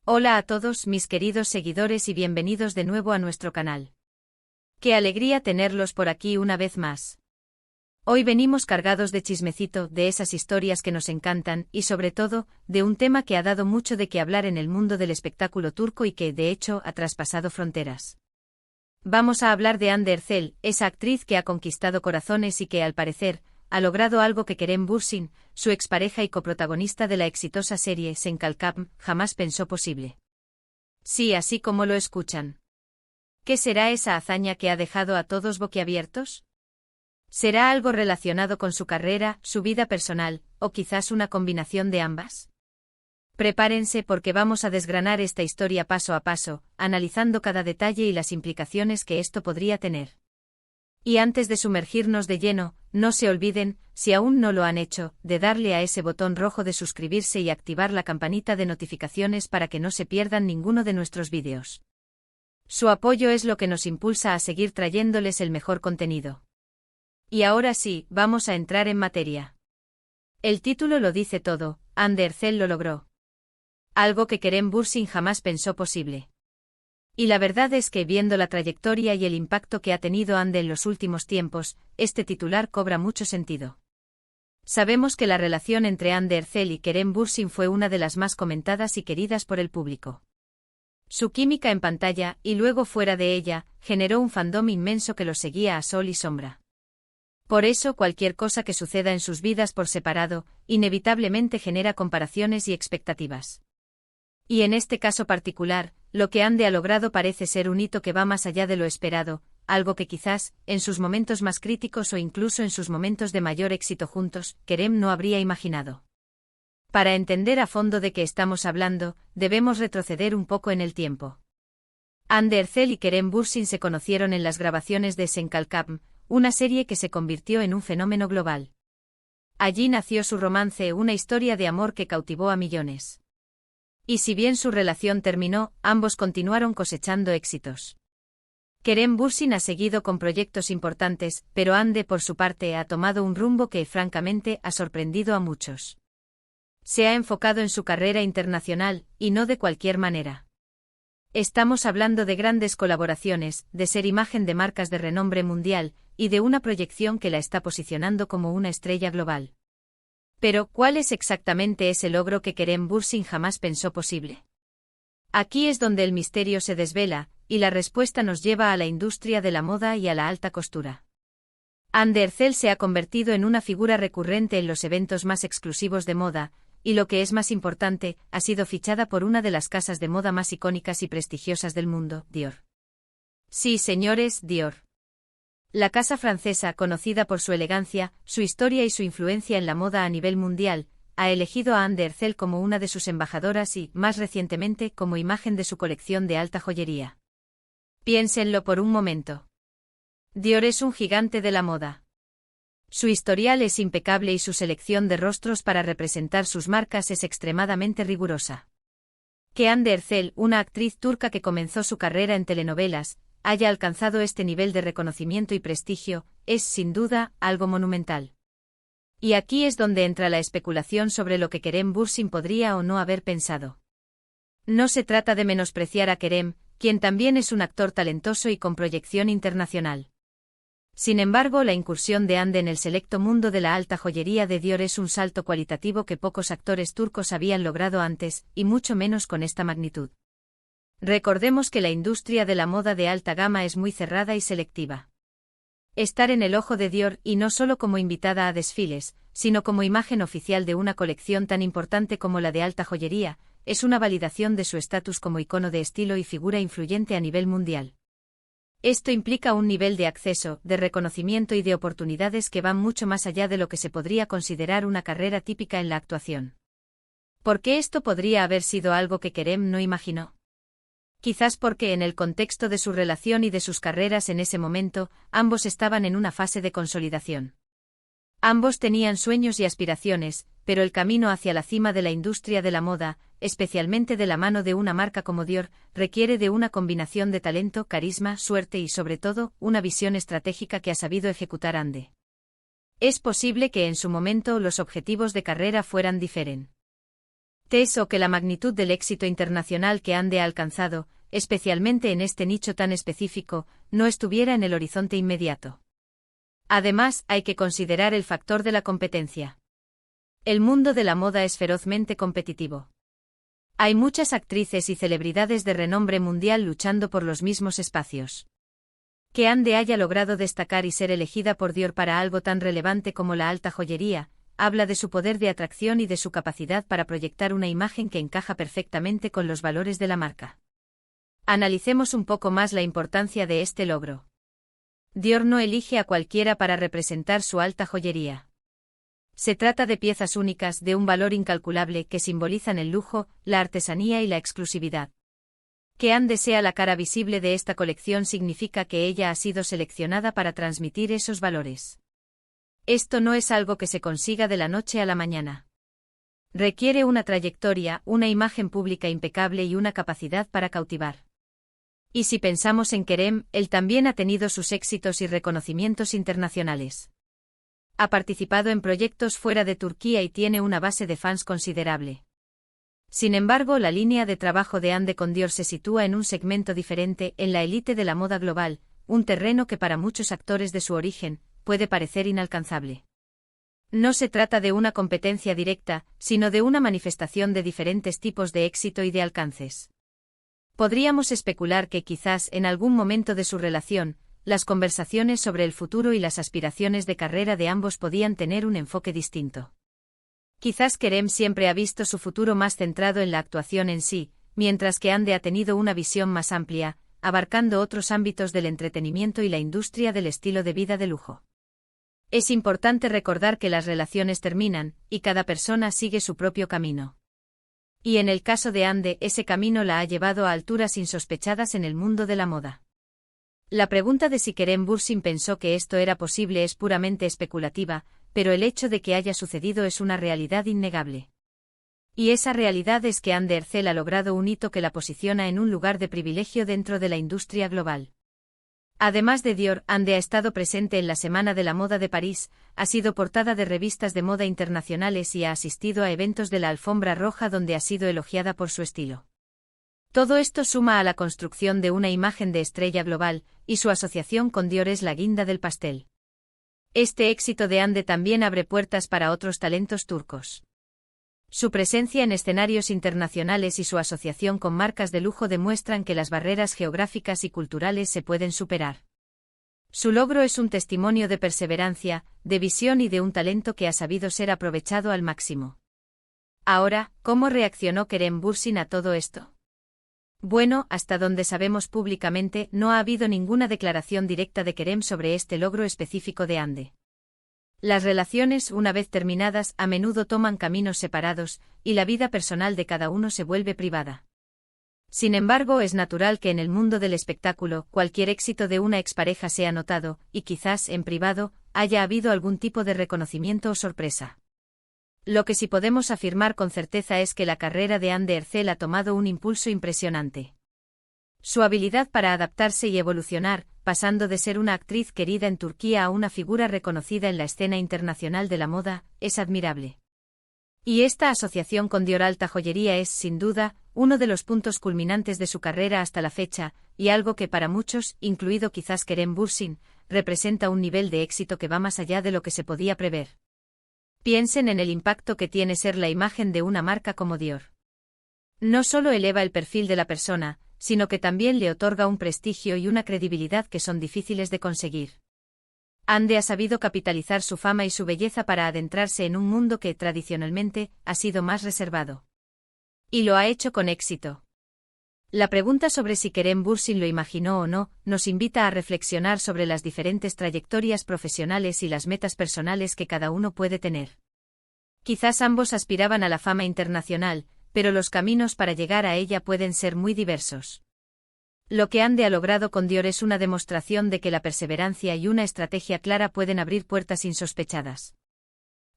Hola a todos mis queridos seguidores y bienvenidos de nuevo a nuestro canal. Qué alegría tenerlos por aquí una vez más. Hoy venimos cargados de chismecito, de esas historias que nos encantan y sobre todo, de un tema que ha dado mucho de qué hablar en el mundo del espectáculo turco y que, de hecho, ha traspasado fronteras. Vamos a hablar de Hande Erçel, esa actriz que ha conquistado corazones y que, al parecer, ha logrado algo que Kerem Bürsin, su expareja y coprotagonista de la exitosa serie Senkalkam, jamás pensó posible. Sí, así como lo escuchan. ¿Qué será esa hazaña que ha dejado a todos boquiabiertos? ¿Será algo relacionado con su carrera, su vida personal, o quizás una combinación de ambas? Prepárense porque vamos a desgranar esta historia paso a paso, analizando cada detalle y las implicaciones que esto podría tener. Y antes de sumergirnos de lleno, no se olviden, si aún no lo han hecho, de darle a ese botón rojo de suscribirse y activar la campanita de notificaciones para que no se pierdan ninguno de nuestros vídeos. Su apoyo es lo que nos impulsa a seguir trayéndoles el mejor contenido. Y ahora sí, vamos a entrar en materia. El título lo dice todo, Hande Erçel lo logró. Algo que Kerem Bürsin jamás pensó posible. Y la verdad es que viendo la trayectoria y el impacto que ha tenido Hande en los últimos tiempos, este titular cobra mucho sentido. Sabemos que la relación entre Hande Erçel y Kerem Bürsin fue una de las más comentadas y queridas por el público. Su química en pantalla, y luego fuera de ella, generó un fandom inmenso que los seguía a sol y sombra. Por eso cualquier cosa que suceda en sus vidas por separado, inevitablemente genera comparaciones y expectativas. Y en este caso particular, lo que Hande ha logrado parece ser un hito que va más allá de lo esperado, algo que quizás, en sus momentos más críticos o incluso en sus momentos de mayor éxito juntos, Kerem no habría imaginado. Para entender a fondo de qué estamos hablando, debemos retroceder un poco en el tiempo. Hande Erçel y Kerem Bürsin se conocieron en las grabaciones de Senkalkam, una serie que se convirtió en un fenómeno global. Allí nació su romance, una historia de amor que cautivó a millones. Y si bien su relación terminó, ambos continuaron cosechando éxitos. Kerem Bürsin ha seguido con proyectos importantes, pero Hande por su parte ha tomado un rumbo que, francamente, ha sorprendido a muchos. Se ha enfocado en su carrera internacional, y no de cualquier manera. Estamos hablando de grandes colaboraciones, de ser imagen de marcas de renombre mundial, y de una proyección que la está posicionando como una estrella global. Pero, ¿cuál es exactamente ese logro que Kerem Bürsin jamás pensó posible? Aquí es donde el misterio se desvela, y la respuesta nos lleva a la industria de la moda y a la alta costura. Hande Erçel se ha convertido en una figura recurrente en los eventos más exclusivos de moda, y lo que es más importante, ha sido fichada por una de las casas de moda más icónicas y prestigiosas del mundo, Dior. Sí, señores, Dior. La casa francesa, conocida por su elegancia, su historia y su influencia en la moda a nivel mundial, ha elegido a Hande Erçel como una de sus embajadoras y, más recientemente, como imagen de su colección de alta joyería. Piénsenlo por un momento. Dior es un gigante de la moda. Su historial es impecable y su selección de rostros para representar sus marcas es extremadamente rigurosa. Que Hande Erçel, una actriz turca que comenzó su carrera en telenovelas, haya alcanzado este nivel de reconocimiento y prestigio, es, sin duda, algo monumental. Y aquí es donde entra la especulación sobre lo que Kerem Bürsin podría o no haber pensado. No se trata de menospreciar a Kerem, quien también es un actor talentoso y con proyección internacional. Sin embargo, la incursión de Hande en el selecto mundo de la alta joyería de Dior es un salto cualitativo que pocos actores turcos habían logrado antes, y mucho menos con esta magnitud. Recordemos que la industria de la moda de alta gama es muy cerrada y selectiva. Estar en el ojo de Dior, y no solo como invitada a desfiles, sino como imagen oficial de una colección tan importante como la de alta joyería, es una validación de su estatus como icono de estilo y figura influyente a nivel mundial. Esto implica un nivel de acceso, de reconocimiento y de oportunidades que van mucho más allá de lo que se podría considerar una carrera típica en la actuación. ¿Por qué esto podría haber sido algo que Kerem no imaginó? Quizás porque en el contexto de su relación y de sus carreras en ese momento, ambos estaban en una fase de consolidación. Ambos tenían sueños y aspiraciones, pero el camino hacia la cima de la industria de la moda, especialmente de la mano de una marca como Dior, requiere de una combinación de talento, carisma, suerte y sobre todo, una visión estratégica que ha sabido ejecutar Hande. Es posible que en su momento los objetivos de carrera fueran diferentes. O que la magnitud del éxito internacional que Ande ha alcanzado, especialmente en este nicho tan específico, no estuviera en el horizonte inmediato. Además, hay que considerar el factor de la competencia. El mundo de la moda es ferozmente competitivo. Hay muchas actrices y celebridades de renombre mundial luchando por los mismos espacios. Que Ande haya logrado destacar y ser elegida por Dior para algo tan relevante como la alta joyería, habla de su poder de atracción y de su capacidad para proyectar una imagen que encaja perfectamente con los valores de la marca. Analicemos un poco más la importancia de este logro. Dior no elige a cualquiera para representar su alta joyería. Se trata de piezas únicas de un valor incalculable que simbolizan el lujo, la artesanía y la exclusividad. Que Ande sea la cara visible de esta colección significa que ella ha sido seleccionada para transmitir esos valores. Esto no es algo que se consiga de la noche a la mañana. Requiere una trayectoria, una imagen pública impecable y una capacidad para cautivar. Y si pensamos en Kerem, él también ha tenido sus éxitos y reconocimientos internacionales. Ha participado en proyectos fuera de Turquía y tiene una base de fans considerable. Sin embargo, la línea de trabajo de Ande con Dior se sitúa en un segmento diferente, en la élite de la moda global, un terreno que para muchos actores de su origen, puede parecer inalcanzable. No se trata de una competencia directa, sino de una manifestación de diferentes tipos de éxito y de alcances. Podríamos especular que quizás en algún momento de su relación, las conversaciones sobre el futuro y las aspiraciones de carrera de ambos podían tener un enfoque distinto. Quizás Kerem siempre ha visto su futuro más centrado en la actuación en sí, mientras que Ande ha tenido una visión más amplia, abarcando otros ámbitos del entretenimiento y la industria del estilo de vida de lujo. Es importante recordar que las relaciones terminan, y cada persona sigue su propio camino. Y en el caso de Ande, ese camino la ha llevado a alturas insospechadas en el mundo de la moda. La pregunta de si Kerem Bürsin pensó que esto era posible es puramente especulativa, pero el hecho de que haya sucedido es una realidad innegable. Y esa realidad es que Ande Erçel ha logrado un hito que la posiciona en un lugar de privilegio dentro de la industria global. Además de Dior, Ande ha estado presente en la Semana de la Moda de París, ha sido portada de revistas de moda internacionales y ha asistido a eventos de la alfombra roja donde ha sido elogiada por su estilo. Todo esto suma a la construcción de una imagen de estrella global, y su asociación con Dior es la guinda del pastel. Este éxito de Ande también abre puertas para otros talentos turcos. Su presencia en escenarios internacionales y su asociación con marcas de lujo demuestran que las barreras geográficas y culturales se pueden superar. Su logro es un testimonio de perseverancia, de visión y de un talento que ha sabido ser aprovechado al máximo. Ahora, ¿cómo reaccionó Kerem Bürsin a todo esto? Bueno, hasta donde sabemos públicamente, no ha habido ninguna declaración directa de Kerem sobre este logro específico de Ande. Las relaciones, una vez terminadas, a menudo toman caminos separados, y la vida personal de cada uno se vuelve privada. Sin embargo, es natural que en el mundo del espectáculo, cualquier éxito de una expareja sea notado, y quizás, en privado, haya habido algún tipo de reconocimiento o sorpresa. Lo que sí podemos afirmar con certeza es que la carrera de Ande Erçel ha tomado un impulso impresionante. Su habilidad para adaptarse y evolucionar, pasando de ser una actriz querida en Turquía a una figura reconocida en la escena internacional de la moda, es admirable. Y esta asociación con Dior Alta Joyería es, sin duda, uno de los puntos culminantes de su carrera hasta la fecha, y algo que para muchos, incluido quizás Kerem Bürsin, representa un nivel de éxito que va más allá de lo que se podía prever. Piensen en el impacto que tiene ser la imagen de una marca como Dior. No solo eleva el perfil de la persona, sino que también le otorga un prestigio y una credibilidad que son difíciles de conseguir. Ande ha sabido capitalizar su fama y su belleza para adentrarse en un mundo que, tradicionalmente, ha sido más reservado. Y lo ha hecho con éxito. La pregunta sobre si Kerem Bürsin lo imaginó o no, nos invita a reflexionar sobre las diferentes trayectorias profesionales y las metas personales que cada uno puede tener. Quizás ambos aspiraban a la fama internacional, pero los caminos para llegar a ella pueden ser muy diversos. Lo que Ande ha logrado con Dior es una demostración de que la perseverancia y una estrategia clara pueden abrir puertas insospechadas.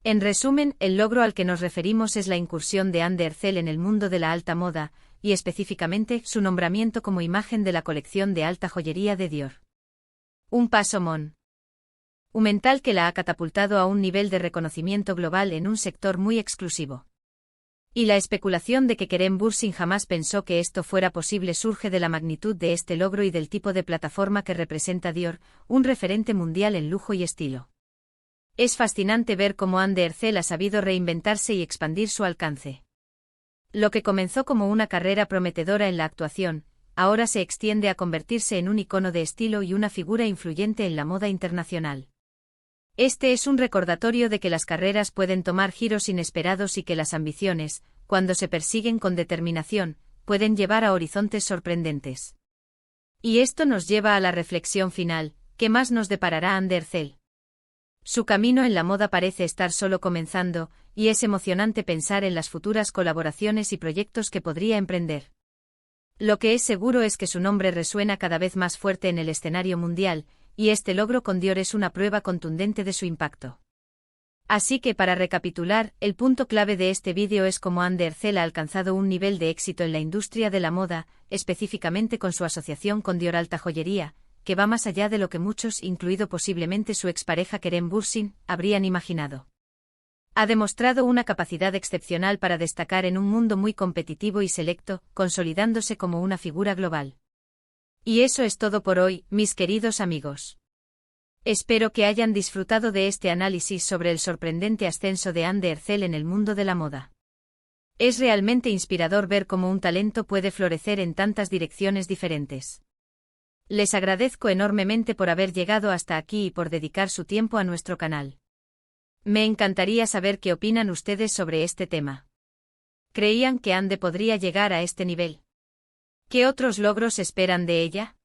En resumen, el logro al que nos referimos es la incursión de Ande Erçel en el mundo de la alta moda, y específicamente su nombramiento como imagen de la colección de alta joyería de Dior. Un paso monumental que la ha catapultado a un nivel de reconocimiento global en un sector muy exclusivo. Y la especulación de que Kerem Bürsin jamás pensó que esto fuera posible surge de la magnitud de este logro y del tipo de plataforma que representa Dior, un referente mundial en lujo y estilo. Es fascinante ver cómo Anne Ercel ha sabido reinventarse y expandir su alcance. Lo que comenzó como una carrera prometedora en la actuación, ahora se extiende a convertirse en un icono de estilo y una figura influyente en la moda internacional. Este es un recordatorio de que las carreras pueden tomar giros inesperados y que las ambiciones, cuando se persiguen con determinación, pueden llevar a horizontes sorprendentes. Y esto nos lleva a la reflexión final: ¿qué más nos deparará Anne Ercel? Su camino en la moda parece estar solo comenzando, y es emocionante pensar en las futuras colaboraciones y proyectos que podría emprender. Lo que es seguro es que su nombre resuena cada vez más fuerte en el escenario mundial, y este logro con Dior es una prueba contundente de su impacto. Así que para recapitular, el punto clave de este vídeo es cómo Anne Ercel ha alcanzado un nivel de éxito en la industria de la moda, específicamente con su asociación con Dior Alta Joyería, que va más allá de lo que muchos, incluido posiblemente su expareja Kerem Bürsin, habrían imaginado. Ha demostrado una capacidad excepcional para destacar en un mundo muy competitivo y selecto, consolidándose como una figura global. Y eso es todo por hoy, mis queridos amigos. Espero que hayan disfrutado de este análisis sobre el sorprendente ascenso de Anne Ercel en el mundo de la moda. Es realmente inspirador ver cómo un talento puede florecer en tantas direcciones diferentes. Les agradezco enormemente por haber llegado hasta aquí y por dedicar su tiempo a nuestro canal. Me encantaría saber qué opinan ustedes sobre este tema. ¿Creían que Anne podría llegar a este nivel? ¿Qué otros logros esperan de ella?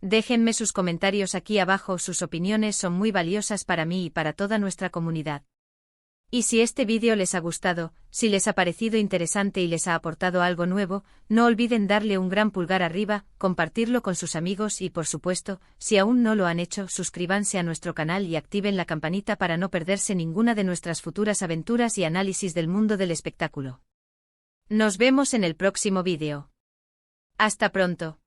Déjenme sus comentarios aquí abajo, sus opiniones son muy valiosas para mí y para toda nuestra comunidad. Y si este vídeo les ha gustado, si les ha parecido interesante y les ha aportado algo nuevo, no olviden darle un gran pulgar arriba, compartirlo con sus amigos y por supuesto, si aún no lo han hecho, suscríbanse a nuestro canal y activen la campanita para no perderse ninguna de nuestras futuras aventuras y análisis del mundo del espectáculo. Nos vemos en el próximo vídeo. Hasta pronto.